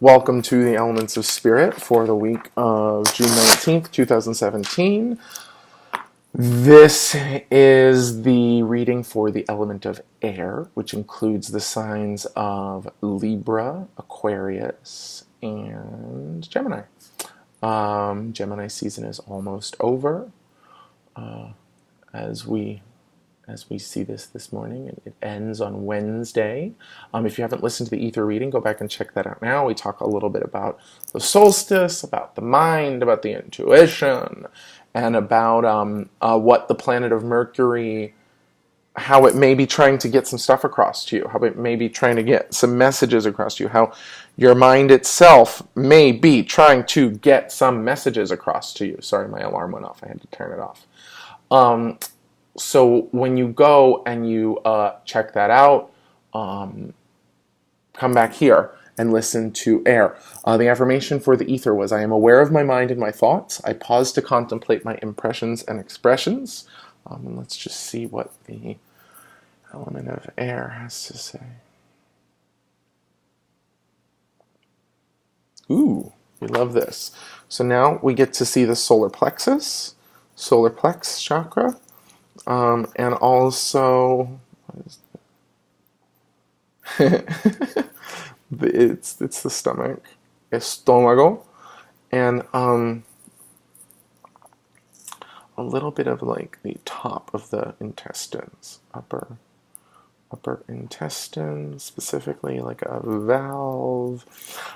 Welcome to the Elements of Spirit for the week of June 19th, 2017. This is the reading for the element of air, which includes the signs of Libra, Aquarius, and Gemini. Gemini season is almost over. As we see this morning, it ends on Wednesday. If you haven't listened to the Ether reading, go back and check that out now. We talk a little bit about the solstice, about the mind, about the intuition, and about what the planet of Mercury, how it may be trying to get some stuff across to you, how it may be trying to get some messages across to you, how your mind itself may be trying to get some messages across to you. Sorry, my alarm went off. I had to turn it off. So when you go and you check that out, come back here and listen to air. The affirmation for the ether was, I am aware of my mind and my thoughts. I pause to contemplate my impressions and expressions. And let's just see what the element of air has to say. Ooh, we love this. So now we get to see the solar plexus, solar plex chakra. And also, it's the stomach, estómago, and a little bit of like the top of the intestines, upper intestine, specifically like a valve.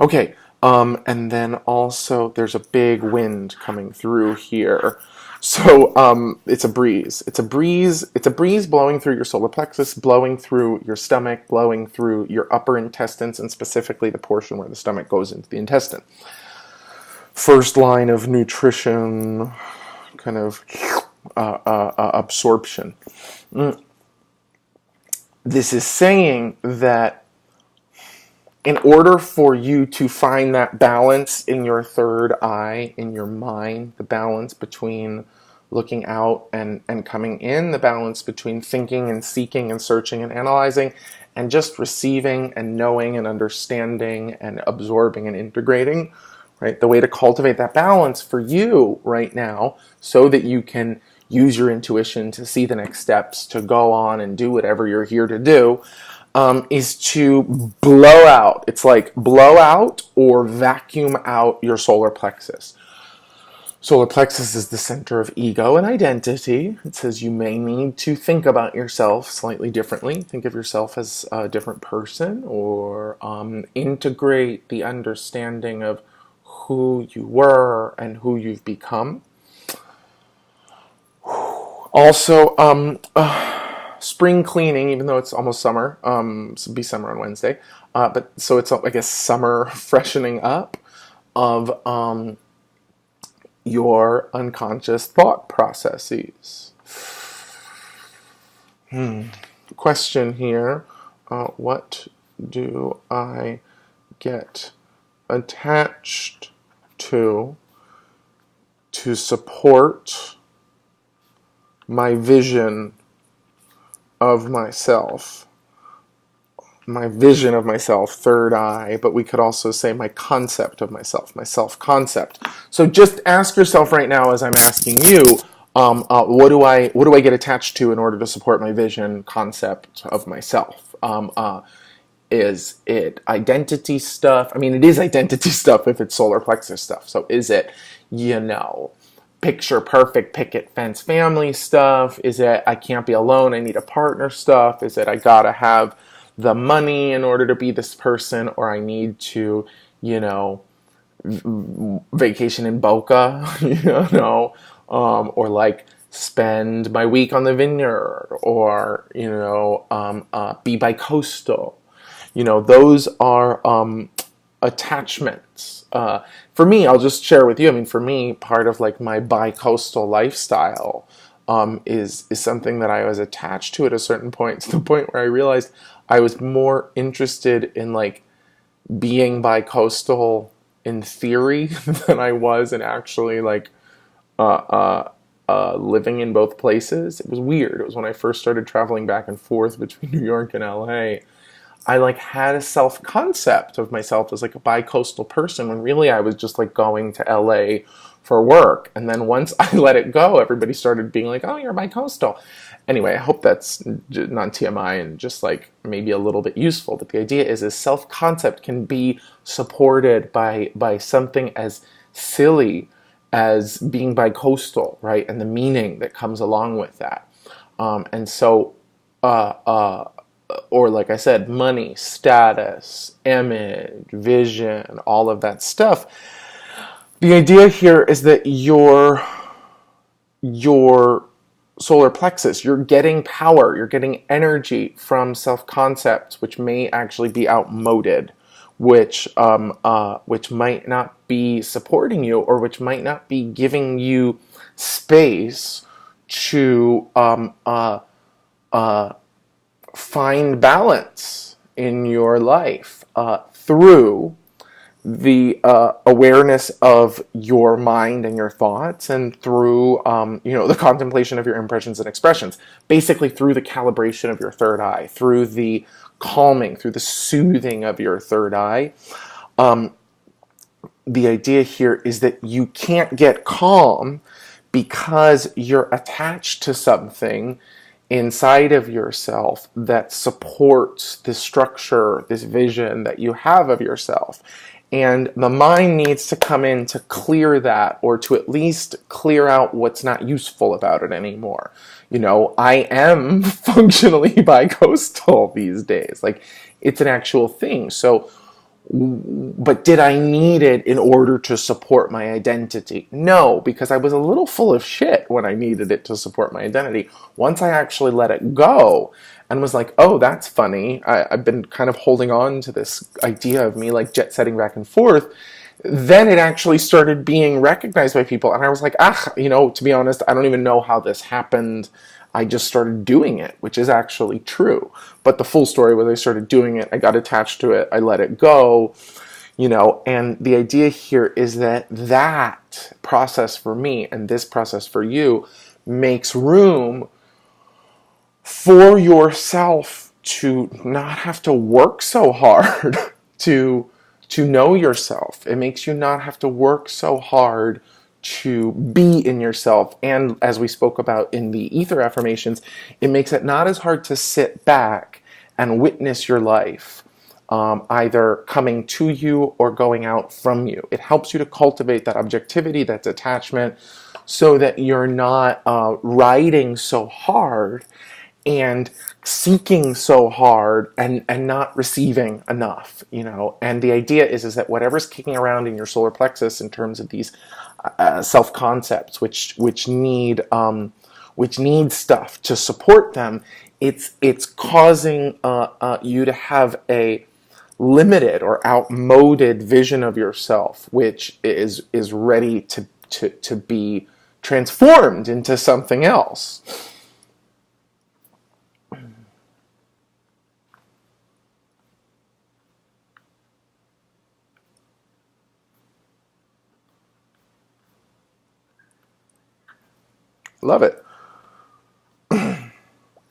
Okay, and then also there's a big wind coming through here. So it's a breeze. It's a breeze blowing through your solar plexus, blowing through your stomach, blowing through your upper intestines, and specifically the portion where the stomach goes into the intestine. First line of nutrition, kind of absorption. This is saying that in order for you to find that balance in your third eye, in your mind, the balance between looking out and coming in, the balance between thinking and seeking and searching and analyzing, and just receiving and knowing and understanding and absorbing and integrating, right? The way to cultivate that balance for you right now so that you can use your intuition to see the next steps, to go on and do whatever you're here to do, is to blow out. It's like blow out or vacuum out your solar plexus. Solar plexus is the center of ego and identity. It says you may need to think about yourself slightly differently. Think of yourself as a different person, or integrate the understanding of who you were and who you've become. Also, spring cleaning, even though it's almost summer, it'll be summer on Wednesday, but so it's, I guess, summer freshening up of your unconscious thought processes. Question here, what do I get attached to support my vision of myself, third eye, but we could also say my concept of myself, my self-concept. So just ask yourself right now, as I'm asking you, what do I get attached to in order to support my vision, concept of myself? Is it identity stuff? I mean, it is identity stuff if it's solar plexus stuff. So is it, picture perfect picket fence family stuff? Is it I can't be alone, I need a partner stuff? Is it I gotta have the money in order to be this person, or I need to, vacation in Boca, or like spend my week on the vineyard, or, be bi-coastal. Those are attachments. For me, I'll just share with you, for me, part of like my bi-coastal lifestyle is something that I was attached to at a certain point, to the point where I realized I was more interested in like being bi-coastal in theory than I was in actually like living in both places. It was weird. It was when I first started traveling back and forth between New York and LA. I like had a self-concept of myself as like a bi-coastal person when really I was just like going to LA for work. And then once I let it go, everybody started being like, oh, you're bi-coastal. Anyway, I hope that's not TMI and just like maybe a little bit useful. But the idea is self-concept can be supported by something as silly as being bi-coastal, right? And the meaning that comes along with that. And so, or like I said, money, status, image, vision, all of that stuff. The idea here is that your solar plexus, you're getting power, you're getting energy from self-concepts, which may actually be outmoded, which might not be supporting you, or which might not be giving you space to find balance in your life through the awareness of your mind and your thoughts, and through the contemplation of your impressions and expressions, basically through the calibration of your third eye, through the calming, through the soothing of your third eye. The idea here is that you can't get calm because you're attached to something inside of yourself that supports this structure, this vision that you have of yourself. And the mind needs to come in to clear that, or to at least clear out what's not useful about it anymore. I am functionally bi-coastal these days. Like, it's an actual thing. So, but did I need it in order to support my identity? No, because I was a little full of shit when I needed it to support my identity. Once I actually let it go and was like, oh, that's funny, I've been kind of holding on to this idea of me like jet setting back and forth, then it actually started being recognized by people. And I was like, to be honest, I don't even know how this happened. I just started doing it, which is actually true. But the full story was I started doing it, I got attached to it, I let it go, and the idea here is that process for me and this process for you makes room for yourself to not have to work so hard to know yourself. It makes you not have to work so hard to be in yourself. And as we spoke about in the ether affirmations, it makes it not as hard to sit back and witness your life, either coming to you or going out from you. It helps you to cultivate that objectivity, that detachment, so that you're not riding so hard and seeking so hard and not receiving enough, And the idea is that whatever's kicking around in your solar plexus in terms of these self-concepts, which need stuff to support them, it's causing you to have a limited or outmoded vision of yourself, which is ready to be transformed into something else. Love it.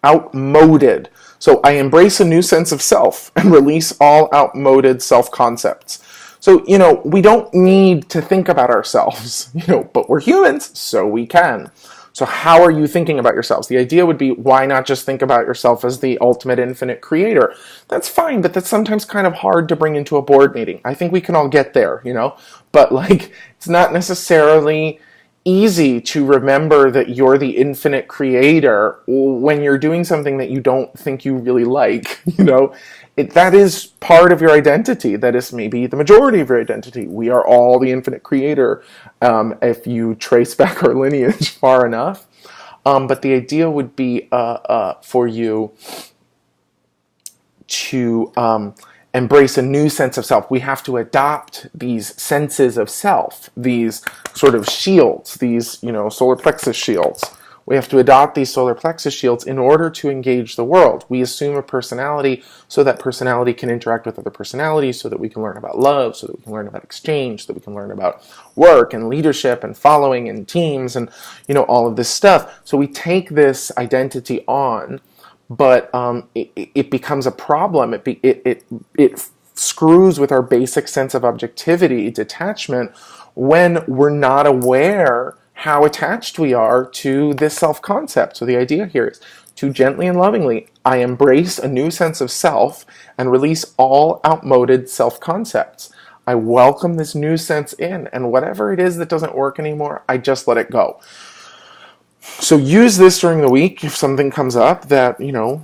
Outmoded. So I embrace a new sense of self and release all outmoded self-concepts. So, we don't need to think about ourselves, but we're humans, so we can. So how are you thinking about yourselves? The idea would be, why not just think about yourself as the ultimate infinite creator? That's fine, but that's sometimes kind of hard to bring into a board meeting. I think we can all get there, but it's not necessarily easy to remember that you're the infinite creator when you're doing something that you don't think you really like. That is part of your identity. That is maybe the majority of your identity. We are all the infinite creator, if you trace back our lineage far enough. But the idea would be for you to embrace a new sense of self. We have to adopt these senses of self, these sort of shields, these, solar plexus shields. We have to adopt these solar plexus shields in order to engage the world. We assume a personality so that personality can interact with other personalities, so that we can learn about love, so that we can learn about exchange, so that we can learn about work and leadership and following and teams and, all of this stuff. So we take this identity on but it becomes a problem. It screws with our basic sense of objectivity, detachment, when we're not aware how attached we are to this self-concept. So the idea here is to gently and lovingly, I embrace a new sense of self and release all outmoded self-concepts. I welcome this new sense in, and whatever it is that doesn't work anymore, I just let it go. So use this during the week if something comes up that,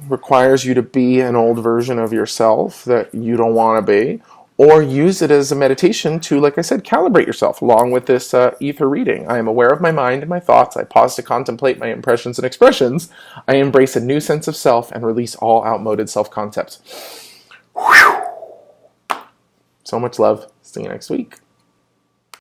requires you to be an old version of yourself that you don't want to be, or use it as a meditation to, like I said, calibrate yourself along with this ether reading. I am aware of my mind and my thoughts. I pause to contemplate my impressions and expressions. I embrace a new sense of self and release all outmoded self-concepts. So much love. See you next week.